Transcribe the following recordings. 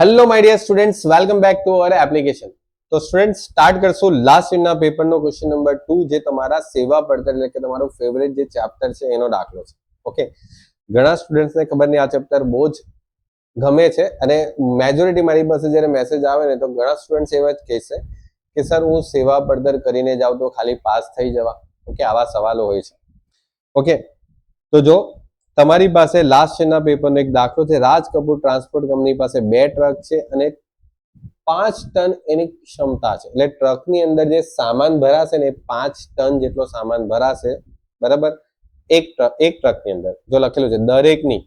Hello my dear students, welcome back to our application. તો students start કરશું last યરના પેપરનો ક્વેશ્ચન નંબર 2, જે તમારા સેવા પડતર એટલે કે તમારો ફેવરેટ જે ચેપ્ટર છે એનો દાખલો છે. ઓકે, ઘણા સ્ટુડન્ટ્સને ખબર નહીં આ ચેપ્ટર બહુ જ ગમે છે અને મેજોરિટી મારી પાસે જ્યારે મેસેજ આવે ને તો ઘણા સ્ટુડન્ટ્સ એવા જ કહેશે કે સર હું સેવા પડતર કરીને જાઉં તો ખાલી પાસ થઈ જવા. ઓકે, આવા સવાલો હોય છે. ઓકે, તો જો તમારી પાસે લાસ્ટ યરના પેપરનો એક દાખલો છે. રાજ કપૂર ટ્રાન્સપોર્ટ કંપની પાસે 2 ટ્રક છે અને 5 ટન એની ક્ષમતા છે. એટલે ટ્રકની અંદર જે સામાન ભરાશે ને 5 ટન જેટલો સામાન ભરાશે, બરાબર. એક ટ્રકની અંદર જો લખેલું છે દરેકની,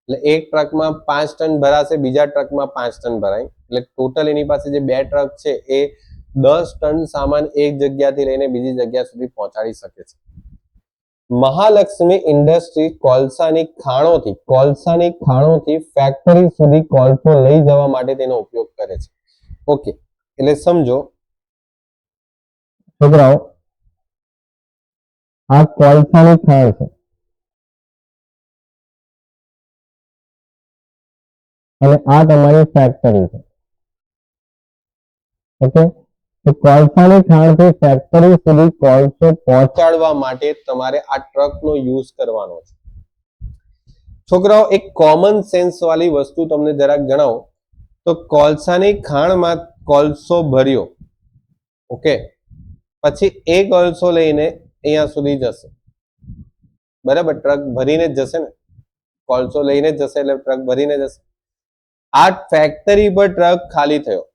એટલે એક ટ્રકમાં 5 ટન ભરાશે, બીજા ટ્રકમાં 5 ટન ભરાય, એટલે ટોટલ એની પાસે જે 2 ટ્રક છે એ 10 ટન સામાન એક જગ્યાથી લઈને બીજી જગ્યા સુધી પહોંચાડી શકે છે. મહાલક્ષ્મી ઇન્ડસ્ટ્રી કોલસાની ખાણોથી ફેક્ટરી સુધી કોલસો લઈ જવા માટે તેનો ઉપયોગ કરે છે. ઓકે, એટલે સમજો છોકરાઓ, આ કોલસાની ખાણ છે અને આ તમારી ફેક્ટરી છે. ઓકે, તો કોલસાની ખાણથી ફેક્ટરી સુધી કોલસો પહોંચાડવા માટે તમારે આ ટ્રકનો યુઝ કરવાનો છે. છોકરાઓ, એક કોમન સેન્સ વાળી વસ્તુ તમને જરાક જણાવો તો કોલસાની ખાણમાં કોલસો ભર્યો, ઓકે, પછી એ કોલસો લઈને અહીંયા સુધી જશે, બરાબર. ટ્રક ભરીને જ જશે ને, કોલસો લઈને જ જશે એટલે ટ્રક ભરીને જશે. આ ફેક્ટરી પર ટ્રક ખાલી થયો,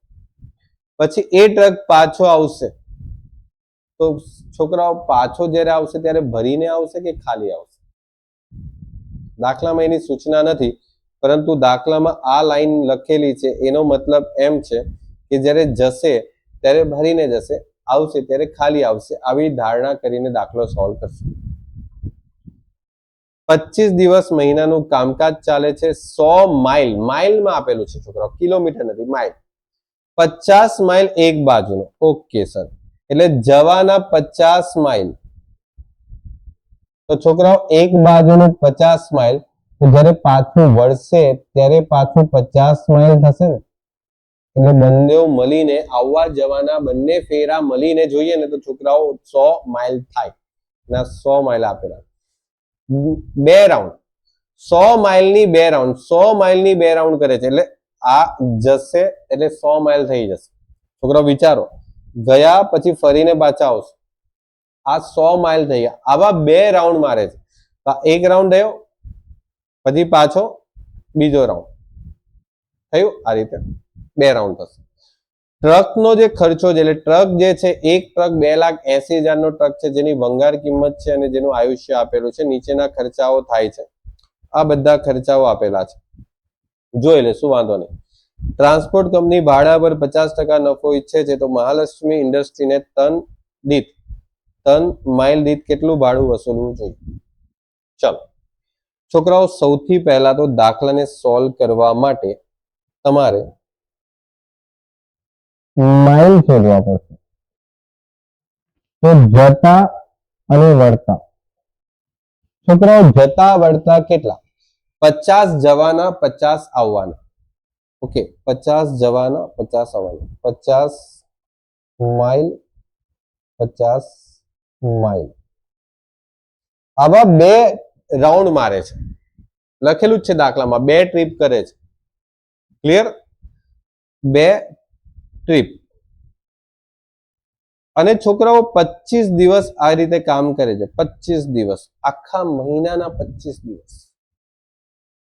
પછી એ ટ્રક પાછો આવશે, તો છોકરાઓ પાછો જ્યારે આવશે ત્યારે ભરીને આવશે કે ખાલી આવશે? દાખલામાં એની સૂચના નથી, પરંતુ દાખલામાં આ લાઈન લખેલી છે એનો મતલબ એમ છે કે જ્યારે જશે ત્યારે ભરીને જશે, આવશે ત્યારે ખાલી આવશે. આવી ધારણા કરીને દાખલો સોલ્વ કરશે. 25 દિવસ મહિનાનું કામકાજ ચાલે છે. 100 માઇલ, માઇલમાં આપેલું છે છોકરાઓ, કિલોમીટર નથી, માઇલ. 50 માઇલ એક બાજુનો. ઓકે સર, એટલે જવાના 50 માઇલ. તો છોકરાઓ એક બાજુનું 50 માઇલ, તો જ્યારે પાછું વળશે ત્યારે પાછું 50 માઇલ થશે ને. એટલે બંને મળીને આવવા જવાના બંને ફેરા મળીને જોઈએ ને તો છોકરાઓ 100 માઇલ થાય. ના 100 માઇલ આપેલા, 2 રાઉન્ડ, 100 માઇલની 2 રાઉન્ડ, 100 માઇલની 2 રાઉન્ડ કરે છે, એટલે આ જશે એટલે 100 માઇલ થઈ જશે. છોકરાઓ વિચારો, ગયા પછી ફરીને પાછા આવશે, આ 100 માઇલ થઈ ગયા. આવા 2 રાઉન્ડ મારે છે. એક રાઉન્ડ થયો, પછી પાછો બીજો રાઉન્ડ થયું, આ રીતે 2 રાઉન્ડ થશે. ટ્રકનો જે ખર્ચો છે, એટલે ટ્રક જે છે, એક ટ્રક 2,80,000 નો ટ્રક છે, જેની ભંગાર કિંમત છે અને જેનું આયુષ્ય આપેલું છે. નીચેના ખર્ચાઓ થાય છે. આ બધા ખર્ચાઓ આપેલા છે, જોઈ લે, શું વાંધો નહીં. ટ્રાન્સપોર્ટ કંપની ભાડા પર 50% નફો ઈચ્છે છે, તો મહાલક્ષ્મી ઇન્ડસ્ટ્રીને ટન માઇલ દીઠ કેટલું ભાડું વસૂલવું જોઈએ? ચલો છોકરાઓ, સૌથી પહેલા તો દાખલાને સોલ્વ કરવા માટે તમારે માઇલ શોધવા પડશે. તો જતા અને વળતા, છોકરાઓ જતા વળતા કેટલા? 50 જવાના, 50 આવવાના. ઓકે, 50 જવાના, 50 આવવાના, 50 માઇલ, 50 માઇલ. આવા 2 રાઉન્ડ મારે છે, લખેલું જ છે દાખલામાં, 2 ટ્રીપ કરે છે. ક્લિયર? 2 ટ્રીપ. અને છોકરાઓ 25 દિવસ આ રીતે કામ કરે છે. 25 દિવસ, આખા મહિનાના 25 દિવસ.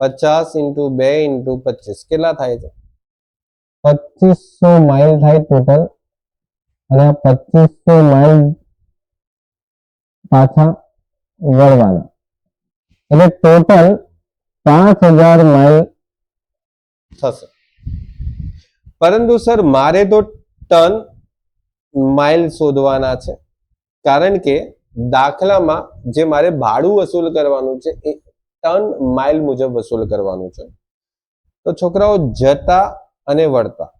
50 × 2 × 25 કેટલા થાય છે? 2500 માઇલ થાય ટોટલ. અને આ 2500 માઇલ પાછા વળવાના, એટલે ટોટલ 5000 માઇલ થશે. પરંતુ સર મારે તો ટન માઇલ શોધવાના છે, કારણ કે દાખલામાં જે મારે ભાડું વસૂલ કરવાનું છે એ ટન માઇલ મુજબ વસૂલ કરવાનું છે. તો છોકરાઓ જતા અને વળતા,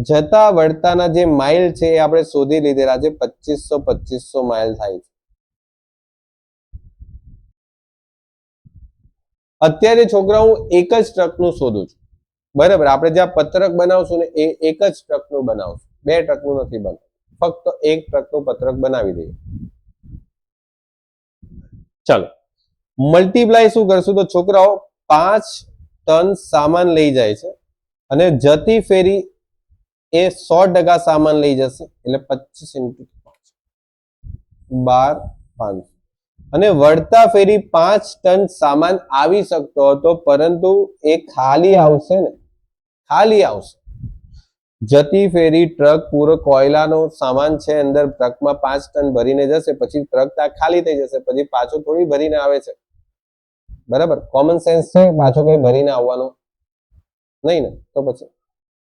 જતા વળતાના જે માઇલ છે એ આપણે શોધી લીધેલા છે. 2500 માઇલ થાય છે. અત્યારે છોકરા હું એક જ ટ્રકનું શોધું છું, બરાબર. આપણે જ્યાં પત્રક બનાવશું ને એ એક જ ટ્રકનું બનાવશું, 2 ટ્રકનું નથી બનાવતું, ફક્ત એક ટ્રકનું પત્રક બનાવી દઈએ. ચાલો મલ્ટીપ્લાય શું કરશું, તો છોકરાઓ 5 ટન સામાન લઈ જાય છે અને જતી ફેરી એ 100% સામાન લઈ જશે, એટલે 25 × 5 12 500. અને વળતા ફેરી 5 ટન સામાન આવી શકતો હતો, પરંતુ એ ખાલી આવશે ને, ખાલી આવશે. જતી ફેરી ટ્રક પૂરો કોયલાનો સામાન છે અંદર, ટ્રકમાં 5 ટન ભરીને જશે, પછી ટ્રક ત્યાં ખાલી થઈ જશે, પછી પાછો થોડી ભરીને આવે છે, બરાબર. કોમન સેન્સ છે, પાછો કઈ ભરીને આવવાનો નહીં ને, તો પછી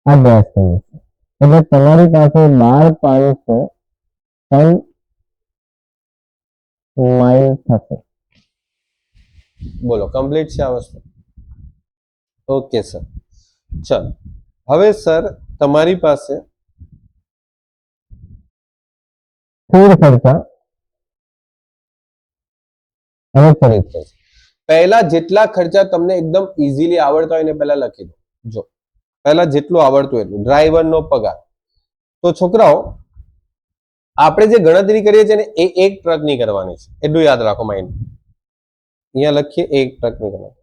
આ ગેસ થઈ જશે. એટલે તમારી પાસે 12,500 ટન માઇલ થશે. બોલો કમ્પ્લીટ છે આ વસ્તુ? Okay sir. ચાલો હવે સર તમારી પાસે સ્થિર ખર્ચા અને ચલિત ખર્ચ. પહેલા જેટલા ખર્ચા તમને એકદમ ઇઝીલી આવડતા હોય ને પહેલા લખી દો. જો પહેલા જેટલું આવડતું એટલું. ડ્રાઈવરનો પગાર. તો છોકરાઓ આપણે જે ગણતરી કરીએ છીએ ને એ એક ટ્રકની કરવાની છે, એટલું યાદ રાખો માઇન્ડ. અહીંયા લખીએ એક ટ્રકની કરવાની.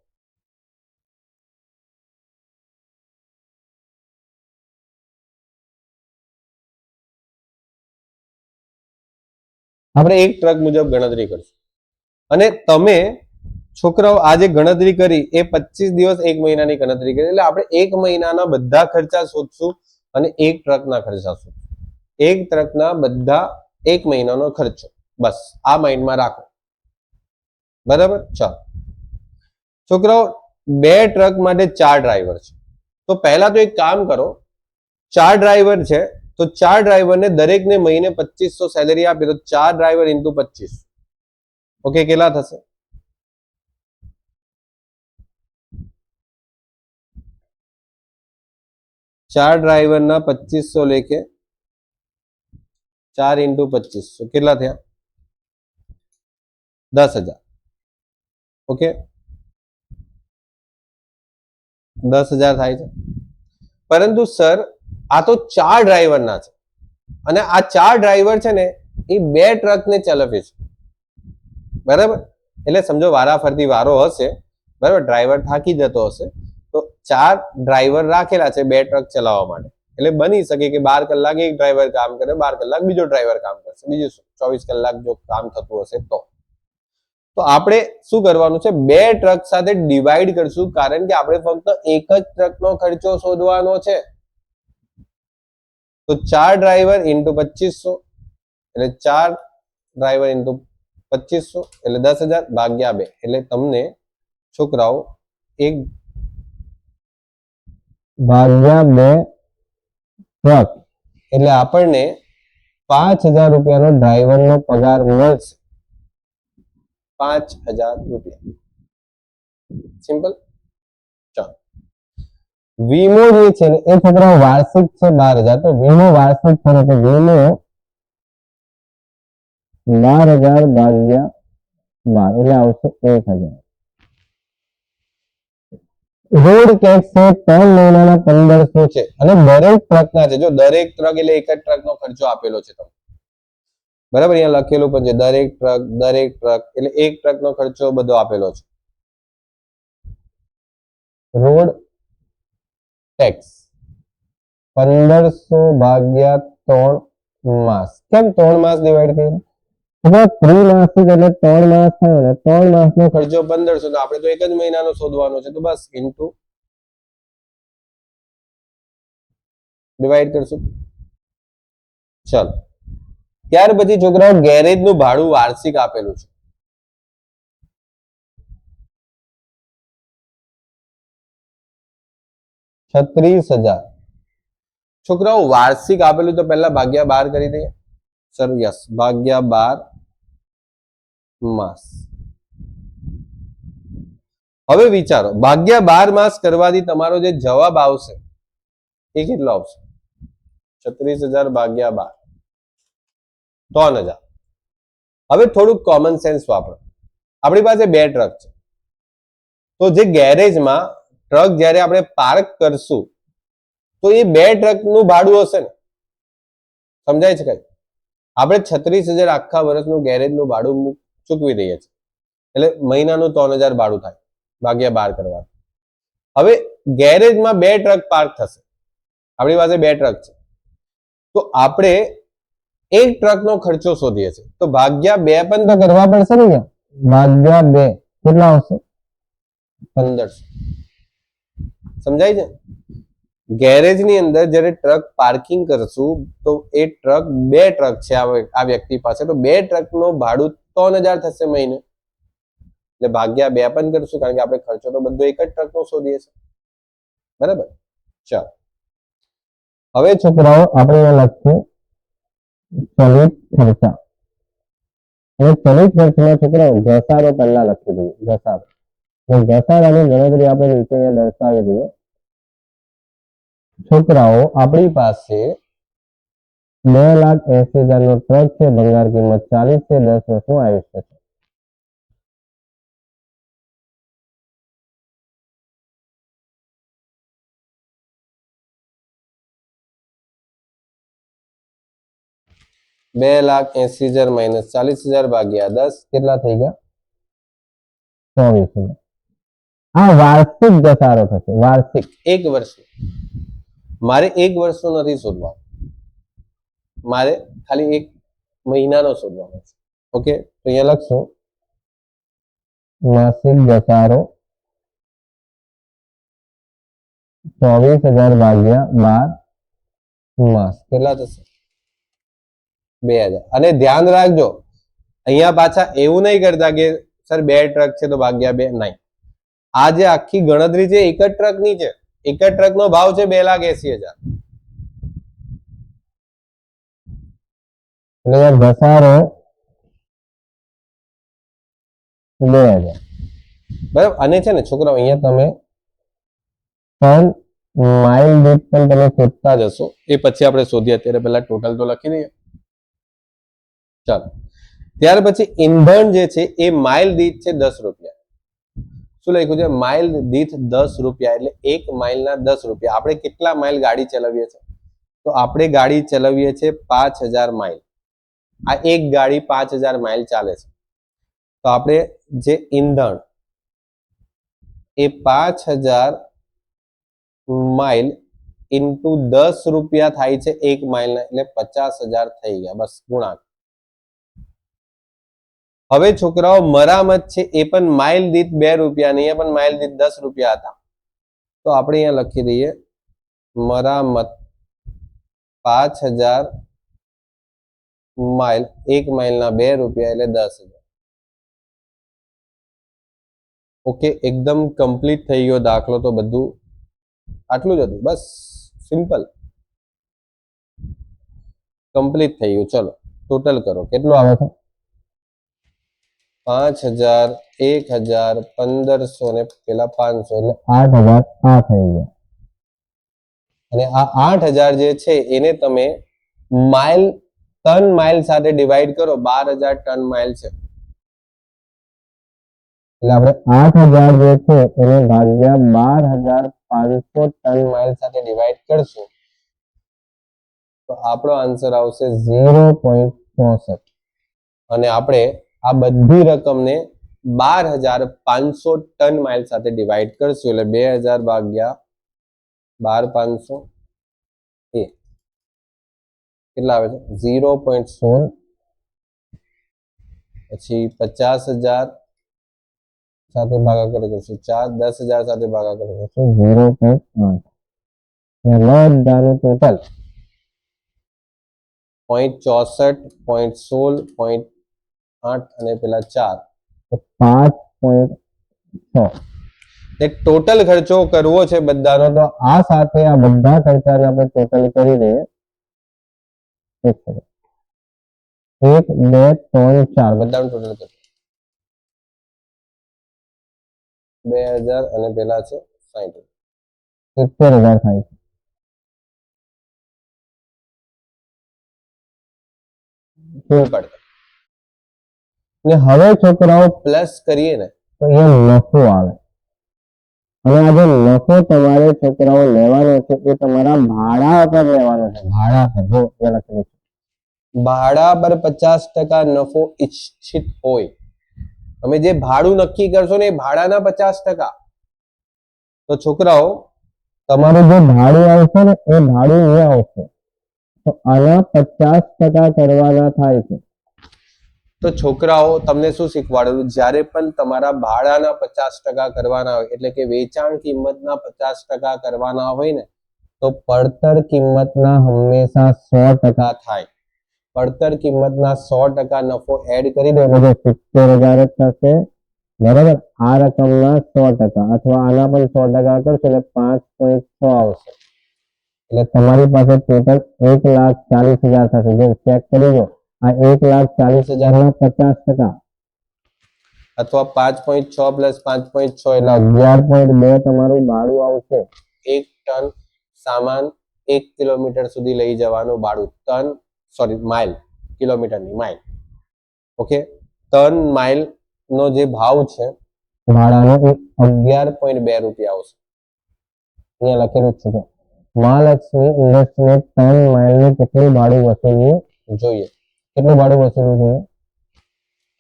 આપણે એક ટ્રક મુજબ ગણતરી કરશું. અને તમે છોકરાઓ આ જે ગણતરી કરી એ 25 દિવસ 1 મહિનાની ગણતરી કરી, એટલે આપણે 1 મહિનાના બધા ખર્ચા શોધશું અને એક ટ્રકના ખર્ચા શોધશું. એક ટ્રકના બધા 1 મહિનાનો ખર્ચો, બસ આ માઇન્ડમાં રાખો, બરાબર. ચાલો છોકરાઓ 2 ટ્રક માટે 4 ડ્રાઈવર છે, તો પહેલા તો એક કામ કરો, 4 ડ્રાઈવર છે તો 4 ડ્રાઈવરને દરેકને મહિને 2500 સેલેરી આપી, તો 4 ડ્રાઈવર ઇન્ટુ 25. ઓકે, કેટલા થશે? ચાર ડ્રાઈવરના 2500 લેખે 4 ઇન્ટુ 2500 કેટલા થયા? 10,000. ઓકે, 10,000 થાય છે. પરંતુ સર આ તો 4 ડ્રાઈવરના છે અને આ 4 ડ્રાઈવર છે ને એ 2 ટ્રકને ચલાવે છે, બરાબર. એટલે સમજો વારાફરતી વારો હશે, બરાબર, ડ્રાઈવર થાકી જતો હશે, તો 4 ડ્રાઈવર રાખેલા છે 2 ટ્રક ચલાવવા માટે. એટલે બની શકે કે 12 કલાક એક ડ્રાઈવર કામ કરે, 12 કલાક બીજો ડ્રાઈવર કામ કરશે, બીજું 24 કલાક જો કામ થતું હશે તો આપણે શું કરવાનું છે, 2 ટ્રક સાથે ડિવાઈડ કરશું, કારણ કે આપણે ફક્ત એક જ ટ્રકનો ખર્ચો શોધવાનો છે. તો 4 ડ્રાઈવર ઇન્ટુ 2500 એટલે 4 ડ્રાઈવર ઇન્ટુ 2500 એટલે 10,000 ભાગ્યા 2 એટલે તમને છોકરાઓ 1 ભાગ્યા 2 ટ્રક એટલે આપણને 5,000 રૂપિયાનો ડ્રાઈવરનો પગાર મળશે. 5,000 રૂપિયા. સિમ્પલ. ચાલો વીમો જે છે ને એ છોકરાઓ વાર્ષિક છે 12,000, તો વીમો વાર્ષિક છે તો વીમો 12,000 ભાગ્યા 12 એટલે આવશે 1,000. રોડ ટેક્સ છે 3 મહિનાના 1,500 છે અને દરેક ટ્રકના છે. જો દરેક ટ્રક એટલે એક જ ટ્રકનો ખર્ચો આપેલો છે તમને, બરાબર. અહીંયા લખેલું પણ છે દરેક ટ્રક એટલે એક ટ્રકનો ખર્ચો બધો આપેલો છે. રોડ ટેક્સ 1,500 ભાગ્યા 3 માસ. કેમ 3 માસ ડિવાઈડ કર્યું? ત્રિમાસિક એટલે 3 માસ થયો ને 3 માસનો ખર્ચો 1,500, તો આપણે તો એક જ મહિનાનો શોધવાનો છે, તો બસ ઇન્ટુ ડિવાઈડ કરશું. ચાલો ત્યાર પછી છોકરાઓ ગેરેજ નું ભાડું વાર્ષિક આપેલું છે. ₹36,000. છોકરાઓ વાર્ષિક આપેલું તો પહેલા ભાગ્યા 12 કરી દઈએ. સર યસ, ભાગ્યા 12 માસ. હવે વિચારો, ભાગ્યા 12 માસ કરવાથી તમારો જે જવાબ આવશે એ કેટલો આવશે? 36,000 ભાગ્યા 12 3,000. હવે થોડુંક કોમન સેન્સ વાપરો. આપણી પાસે 2 ટ્રક છે, તો જે ગેરેજમાં ટ્રક જ્યારે આપણે પાર્ક કરશું તો એ 2 ટ્રકનું ભાડું હશે ને, સમજાય છે કઈ? આપણે 36,000 આખા વર્ષનું ગેરેજનું ભાડું ચૂકવી દઈએ છીએ, એટલે મહિનાનું 3,000 ભાડું થાય, ભાગ્યા 12 કરવા. હવે ગેરેજમાં 2 ટ્રક પાર્ક થશે, આપણી પાસે 2 ટ્રક છે, તો આપણે એક ટ્રકનો ખર્ચો શોધીએ છીએ, તો ભાગ્યા 2 પણ તો કરવા પડશે ને, ભાગ્યા 2 કેટલા આવશે? 1,500. સમજાય છે? ગેરેજની અંદર જ્યારે ટ્રક પાર્કિંગ કરશું તો એ ટ્રક 2 ટ્રક છે આ વ્યક્તિ પાસે, તો 2 ટ્રકનું ભાડું 3,000 થશે મહિને, એટલે ભાગ્યા 2 પણ કરશું, કારણ કે આપણે ખર્ચો તો બધો એક જ ટ્રકનો શોધીએ છીએ. બરાબર? ચાલો હવે છોકરાઓ આપણે અહીંયા લખીએ ચલિત ખર્ચા. હવે ચલિત ખર્ચમાં છોકરાઓ ઘસારો પહેલા લખી દઈએ. ઘસારો, ઘસારાની ગણતરી આપણે નીચે અહીંયા દર્શાવી દઈએ. છોકરાઓ આપણી પાસે 2,80,000 નો ટ્રક છે, ભંગાર કિંમત 40 છે, 10 વર્ષનું આયુષ્ય છે. ₹2,80,000 માઇનસ 40,000 ભાગ્યા 10 કેટલા થઈ ગયા? 24,000. આ વાર્ષિક ઘસારો થશે, વાર્ષિક. એક વર્ષનો. મારે એક વર્ષનો નથી શોધવાનો, મારે ખાલી એક મહિનાનો શોધવાનો છે. ઓકે, તો અહીંયા લખશું માસિક ઘસારો 24,000 ભાગ્યા 12 માસ કેટલા થશે? 2,000. અને ધ્યાન રાખજો, અહીંયા પાછા એવું નહીં કરતા કે સર 2 ટ્રક છે તો ભાગ્યા 2, નહીં. આ જે આખી ગણતરી છે એક જ ટ્રક ની છે, એક જ ટ્રક નો ભાવ છે 2,80,000. એટલે ઘસારો 2,000. બરાબર? અને છે ને છોકરાઓ અહીંયા તમે પણ માઇલ દીઠ પણ તમે શોધતા જશો, એ પછી આપણે શોધીએ, અત્યારે પહેલા ટોટલ તો લખી દઈએ. ચાલો, ત્યાર પછી ઈંધણ જે છે એ માઇલ દીઠ છે 10 રૂપિયા. શું લખ્યું છે? માઇલ દીઠ 10 રૂપિયા, એટલે 1 માઇલના 10 રૂપિયા. આપણે કેટલા માઇલ ગાડી ચલાવીએ છીએ? તો આપણે ગાડી ચલાવીએ છીએ 5,000 માઇલ. આ એક ગાડી 5,000 માઇલ ચાલે છે, તો આપણે જે ઈંધણ એ 5,000 માઇલ ઇન્ટુ 10 રૂપિયા થાય છે 1 માઇલના, એટલે 50,000 થઈ ગયા. બસ ગુણાકાર. હવે છોકરાઓ મરામત છે એ પણ માઇલ દીઠ 2 રૂપિયા, અહીંયા પણ માઇલ દીઠ 10 રૂપિયા હતા, તો આપણે અહીંયા લખી દઈએ મરામત 5,000 માઇલ, 1 માઇલના 2 રૂપિયા એટલે 10,000. ઓકે, એકદમ કમ્પ્લીટ થઈ ગયો દાખલો. તો બધું આટલું જ હતું, બસ સિમ્પલ, કમ્પ્લીટ થઈ ગયું. ચલો ટોટલ કરો, કેટલું આવે છે? 5,000, 1,000, 1,500 ને પેલા 500, એટલે 8,000 આ થઈ ગયા. અને આ 8,000 જે છે એને તમે માઇલ, ટન માઇલ સાથે ડિવાઈડ કરો. 12,000 ટન માઇલ છે, એટલે આપણે 8,000 જે છે એને ભાગ્યા 12,500 ટન માઇલ સાથે ડિવાઈડ કરશું તો આપણો આન્સર આવશે 0.64. અને આપણે આ બધી રકમને 12,500 ટન માઇલ સાથે ડિવાઈડ કરશું, એટલે 2,000 ભાગ્યા 12,500 એ કેટલા આવે છે? 0.16. પછી 50,000 સાથે ભાગાકાર કરશું 4, 10,000 સાથે ભાગાકાર કરશું 0.8. બધાનું ટોટલ 0.64, 0.16, 0.8 અને પેલા 4, 5.6. એક ટોટલ ખર્ચો કરવો છે બધાનો. તો આ સાથે આ બધા ખર્ચાને આપણે ટોટલ કરી દઈએ. 1, 2, 3, 4 બધાનું ટોટલ કરો. 2,000 અને પેલા છે 60, 70,000 થાય છે. અને હવે છોકરાઓ પ્લસ કરીએ ને તો અહીંયા નફો આવે. અને આ જે નફો તમારે છોકરાઓ લેવાનો છે એ તમારા ભાડા પર લેવાનો છે, ભાડા પર. જો એ લખેલું છે ભાડા પર 50% નફો ઈચ્છિત હોય. તમે જે ભાડું નક્કી કરશો ને એ ભાડાના 50%. તો છોકરાઓ તમારું જે ભાડું આવશે ને એ ભાડું અહીંયા આવશે, તો આના 50% કરવાના થાય છે. તો છોકરાઓ તમને શું શીખવાડેલું, જ્યારે પણ તમારા ભાડાના 50% કરવાના હોય એટલે કે વેચાણ કિંમતના 50% કરવાના હોય ને તો પડતર કિંમતના હંમેશા 100% થાય. પડતર કિંમતના 100% નફો એડ કરી દો એટલે 70,000 જ થશે, બરાબર. આ રકમના 100% અથવા આના પણ 100% કરશો એટલે 5.6 આવશે. એટલે તમારી પાસે ટોટલ 1,40,000 થશે. જો ચેક કરી લો, આ 1,40,000 ના 50% અથવા 5.6 પ્લસ 5.6 એટલે એટલે 11.2 તમારું ભાડું આવશે. 1 ટન સામાન 1 કિલોમીટર સુધી લઈ જવાનું ભાડું. ટન સોરી માઇલ, કિલોમીટરની માઇલ. ઓકે, ટન માઇલ નો જે ભાવ છે ભાડાનો 11.2 રૂપિયા આવશે. અહીંયા લખેલું જ છે. મહાલક્ષ્મી ઇન્ડસ્ટ્રીને ટન માઇલનું કેટલું ભાડું વસૂલવું જોઈએ. કેટલું ભાડું વસૂલવું જોઈએ?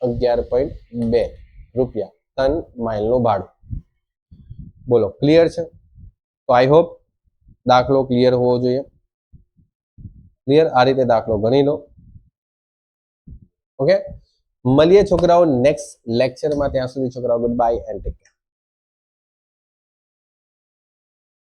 11.2 રૂપિયા ટન માઇલનું ભાડું. બોલો, ક્લિયર છે? તો આઈ હોપ દાખલો ક્લિયર હોવો જોઈએ. ક્લિયર? આ રીતે દાખલો ગણી લો. ઓકે, મળીએ છોકરાઓ નેક્સ્ટ લેક્ચરમાં. ત્યાં સુધી છોકરાઓ good bye and take care.